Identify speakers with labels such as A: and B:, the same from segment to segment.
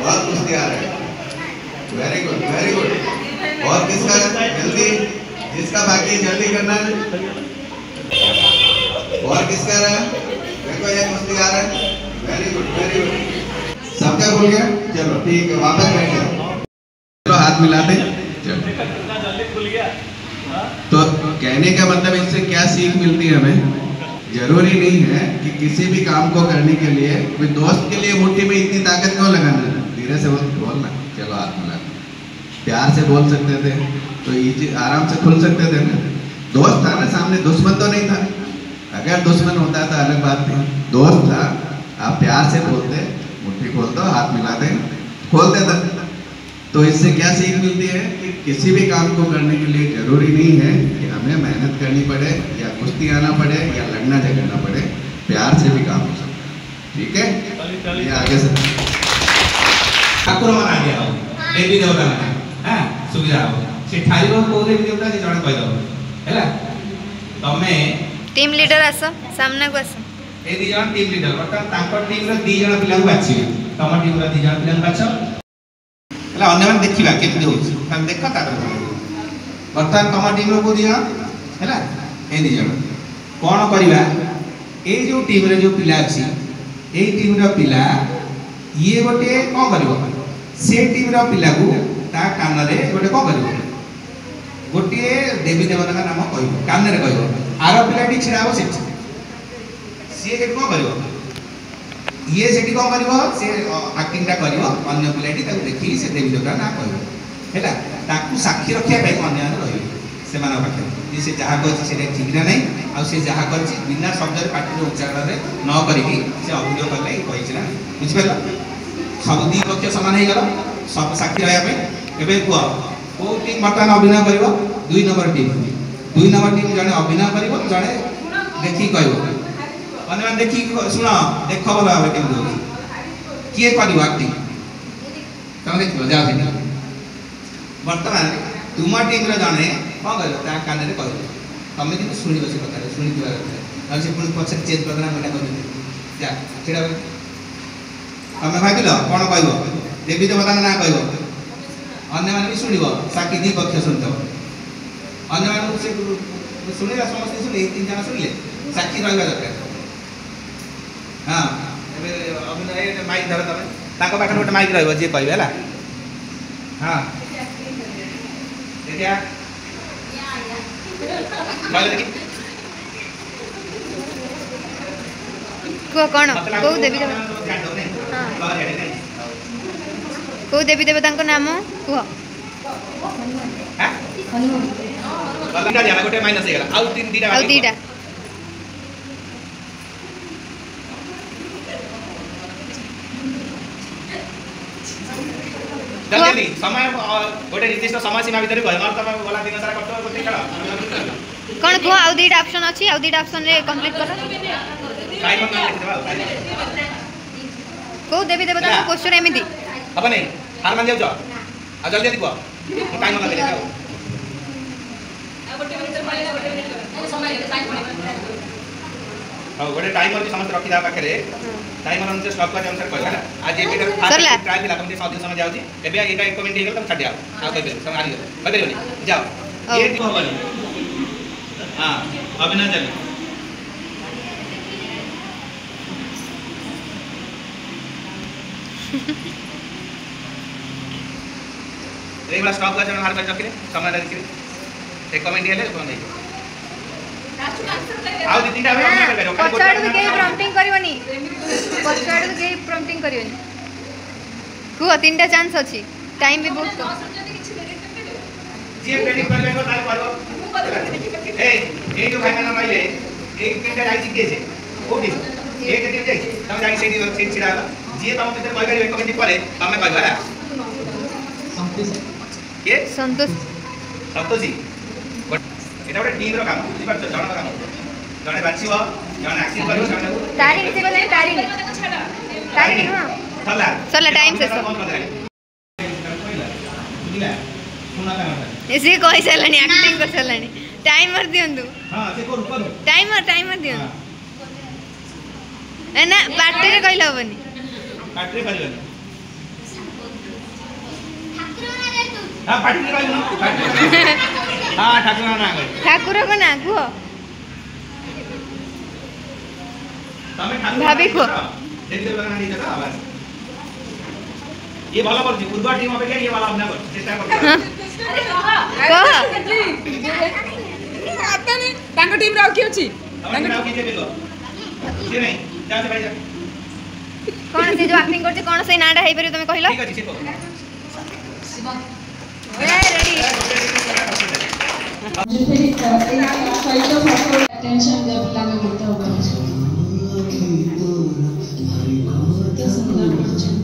A: बहुत कुश्ती आ रहा है। Very good very good. और किसका जल्दी, जिसका बाकी जल्दी करना है। और किसका रहा है? देखो ये कुश्ती आ रहा है। Very good very good. सबका भूल गया? चलो ठीक है, वापस बैठिए। चलो हाथ मिलाते। तो कहने का मतलब इससे क्या सीख मिलती है हमें? जरूरी नहीं है कि किसी भी काम को करने के लिए कोई दोस्त के लिए मुट्ठी में इतनी ताकत क्यों लगाना। धीरे से बोलना, चलो हाथ मिला। प्यार से बोल सकते थे तो ये आराम से खुल सकते थे ना। दोस्त था ना सामने, दुश्मन तो नहीं था। अगर दुश्मन होता था अलग बात थी, दोस्त था। आप प्यार से बोलते, मुट्ठी खोल दो, हाथ मिलाते, खोल देता। तो इससे क्या सीख मिलती है कि किसी भी काम को करने के लिए जरूरी नहीं है कि हमें मेहनत करनी पड़े या कुश्ती आना पड़े या लड़ना झगड़ना पड़े। प्यार से भी काम हो सकता है। ठीक है, ये आगे से
B: ठाकुर मान आ गया देवी देवता माने हां सुविधा हो से ठाइरो को देवी देवता जे जण कहि दो हैला। तमे
C: टीम लीडर आसो, सामने को आसो।
B: ए दी जण टीम लीडर बर्तमान तांकर टीम रो दी जण पिला को बाछि, तम टीम रो दी जण पिला को बाछ हैला। अन्य मान देखिबा केते होछ हम देखा ता बर्तमान तम टीम रो को दी जण हैला। ए दी जण कोन करबा, ए जो टीम रे जो पिला अछि, ए टीम रो पिला ये गोटे कोन करबो, से टीम रो पिला को ता कान रे गोटे कोन करबो, गोटे देवी देवता का नाम कहबो, कान रे कहबो। आरो पिलाटी छिड़ाबो सेठी, से के कोन करबो, ये सेठी कोन करबो, से एक्टिंग ता करबो। अन्य पिलाटी ताको देखि से देवी देवता ना कहबो हैला। ताकू साक्षी रखिया पे अन्य आने रहइबो से मानव पाखे जे से जहा कहछि से ठीक ना नहीं, आ से जहा करछि बिना शब्द रे पाटी रो उच्चारण रे न करिकि से अभियोग करले कहिछि ना। बुझि परलो? सब दी पक्ष समान हे गलो, सब साक्षी रहया पे। एबे को को टीम बर्तमान अभिनय करिवो, 2 नंबर टीम 2 नंबर टीम जने अभिनय करिवो, जने देखि कहबो। अन्यमान देखि सुनो देखो बोला भाई केम दो किए करिवो एक्टिंग तम देखिबो जाओ सेठी। वर्तमान तुम टीम रे जने कोन करबो ता कान रे कहबो, तमे कि सुनिबो से कथा सुनि दिबा कथा। आ से पुଣି पछे चेंज करना मेटा कर दे जा छेड़ा तमे भाबिलो कोन कहबो, देवी देवता ना कहबो। अन्य मान भी सुनिबो, साकी दी पक्ष सुनतो। अन्य मान से सुनिला समस्त सुनि 3 जना सुनिले साकी रहबा दरकार। हां एबे अभिनय माइक धर तमे ताको पाखर गोटे माइक रहबो जे कहबे हला। हां देखिया कहले देखि
C: को कोन को देवी देवता, हां को देवी देवता को नाम को
B: हां बाबा जा गोटे माइनस हे गला। आउ 3 दीटा
C: आउ दीटा
B: जल्दी समय गोटे निर्दिष्ट समय सीमा भीतर भय मार तब बोला दिन सारा करतो गोटे खेल
C: कोन को आउ दीटा ऑप्शन अछि, आउ दीटा ऑप्शन रे कंप्लीट कर
B: टाइम पर लिख देबा
C: को देवी देवता को क्वेश्चन एमिति
B: अब नहीं हार मान जाउ आ जल्दी दिबो टाइम लगा दे हां गोटे टाइमर के समस्त रखि दा पाखरे टाइमर अनुसार स्टॉप कर अनुसार कहला। आज ये वीडियो फास्ट ट्राई दिला तुम सब समय जाउची एबे एटा 1 मिनिट हे गेल तुम छाड़ दिया आ कहबे समय आ गयो कहबे जाओ ये ठीक होबनी। हां अभिनय चल एक बार स्टॉप कर हार कर रखिले समय देखिले एक कमेंट हेले कोन नहीं आउ दी तीनटा अभिनय कर करो
C: पछाड़ के प्रॉम्प्टिंग करिवनी, पछाड़ के प्रॉम्प्टिंग करिवनी को 3टा चांस अछि, टाइम भी बहुत कम।
B: जे ट्रेनिंग करबे को ताल करो ए जो भाई ना माइले एक तीनटा जाई के छे कोठी एक दिन जाई तम जाई सेठी छिड़ा जे तम भीतर कहि करिवे कमेंट करे तमे कहबा संतोष के संतोष जी एटा गोटे टीम रो काम बुझि परछ जण काम जणे बाछिबो जण एक्टिंग करिवो जण
C: तारिणी से बोले तारिणी हां
B: चला
C: चला टाइम से इसी कोई चलनी एक्टिंग कर चलनी टाइमर दियंदु।
B: हां से करू
C: टाइमर दियंदु ना पार्टी रे कहला होबनी
B: पार्टी रे कहला हां पाटी रे कहू हां ठाकुर ना
C: ठाकुर को ना कुह
B: तमे ठाकुर
C: भाभी को
B: देखते बना नहीं था बस ये वाला बोल उर्वा टीम अपेक्षा ये वाला अपना कर चेष्टा कर
C: कह
D: आता नहीं तांको टीम राव की अछि
B: तांको नाम कीजे बेलो ये नहीं जा से भाई जा
C: कौन से जो एक्टिंग करते कौन से नाडा हेई परियो तमे कहिलो
B: ठीक अछि सिको
C: ए रेडी
D: टेंशन जब लागे बोलता होगा सुंदर पहुंचते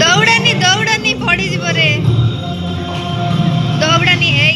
C: दौड़ानी दौड़ानी पड़ी जीव रे दौड़ानी ए